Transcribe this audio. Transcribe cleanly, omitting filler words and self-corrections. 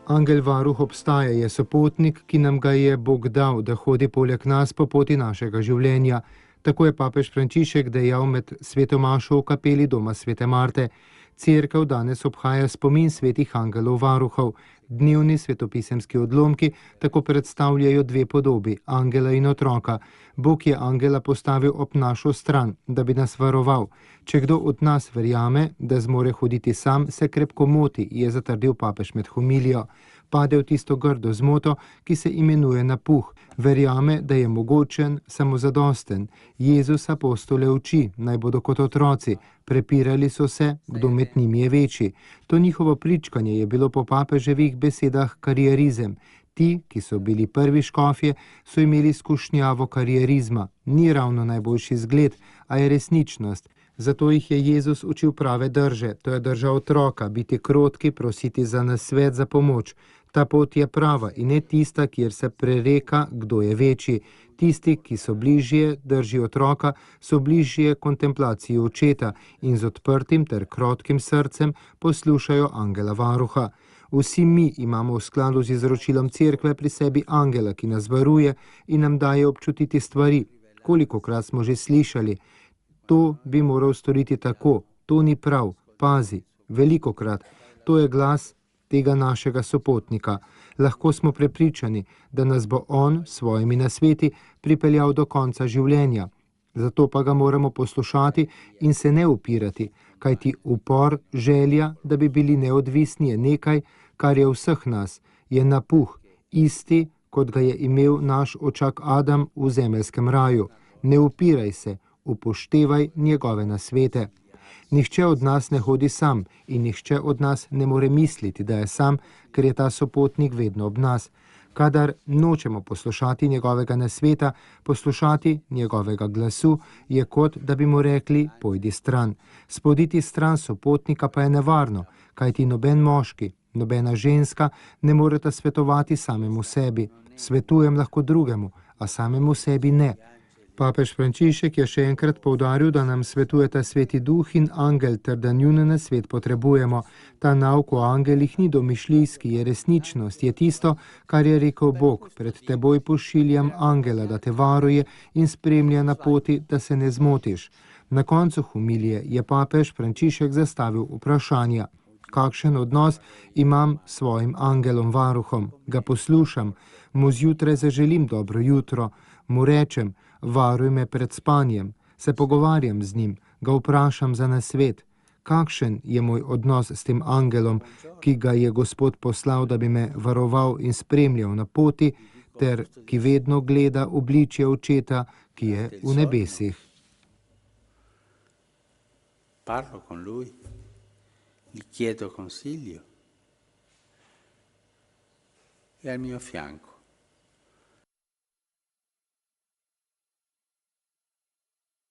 Angel varuh obstaja, je sopotnik, ki nam ga je Bog dal, da hodi poleg nas po poti našega življenja. Tako je papež Frančišek dejal med sveto mašo v kapeli doma svete Marte. Cerkev danes obhaja spomin svetih angelov varuhov. Dnevni svetopisemski odlomki tako predstavljajo dve podobi, angela in otroka. Bog je angela postavil ob našo stran, da bi nas varoval. Če kdo od nas verjame, da zmore hoditi sam, se krepko moti, je zatrdil papež med homilijo. Pade v tisto grdo zmoto, ki se imenuje napuh. Verjame, da je mogočen, samozadosten. Jezus apostole uči, naj bodo kot otroci. Prepirali so se, kdo med njimi je večji. To njihovo pričkanje je bilo po papeževih besedah karierizem. Ti, ki so bili prvi škofje, so imeli skušnjavo karierizma. Ni ravno najboljši zgled, a je resničnost. Zato jih je Jezus učil prave drže, to je drža otroka, biti krotki, prositi za nasvet, za pomoč. Ta pot je prava in ne tista, kjer se prereka, kdo je večji. Tisti, ki so bližje drži otroka, so bližje kontemplaciji očeta in z odprtim ter krotkim srcem poslušajo angela varuha. Vsi mi imamo v skladu z izročilom cerkve pri sebi angela, ki nas varuje in nam daje občutiti stvari. Kolikokrat smo že slišali, to bi moral storiti tako, to ni prav, pazi, velikokrat, to je glas tega našega sopotnika. Lahko smo prepričani, da nas bo on s svojimi nasveti pripeljal do konca življenja. Zato pa ga moramo poslušati in se ne upirati, kajti upor, želja, da bi bili neodvisni, je nekaj, kar je vseh nas, je napuh, isti, kot ga je imel naš očak Adam v zemeljskem raju. Ne upiraj se, upoštevaj njegove nasvete. Nihče od nas ne hodi sam in nihče od nas ne more misliti, da je sam, ker je ta sopotnik vedno ob nas. Kadar nočemo poslušati njegovega nasveta, poslušati njegovega glasu, je kot, da bi mu rekli, pojdi stran. Spoditi stran sopotnika pa je nevarno, kajti noben moški, nobena ženska ne moreta svetovati samemu sebi. Svetujem lahko drugemu, a samemu sebi ne. Papež Frančišek je še enkrat poudaril, da nam svetujeta sveti duh in angel, ter da njune nasvet potrebujemo. Ta nauk o angelih ni domišljijski, je resničnost, je tisto, kar je rekel Bog. Pred teboj pošiljam angela, da te varuje in spremlja na poti, da se ne zmotiš. Na koncu homilije je papež Frančišek zastavil vprašanja. Kakšen odnos imam s svojim angelom varuhom? Ga poslušam, mu zjutraj zaželim dobro jutro, mu rečem, varuj me pred spanjem, se pogovarjam z njim, ga vprašam za nasvet. Kakšen je moj odnos s tem angelom, ki ga je Gospod poslal, da bi me varoval in spremljal na poti, ter ki vedno gleda obličje očeta, ki je v nebesih. Parlo con lui, gli chiedo consiglio, è al mio fianco.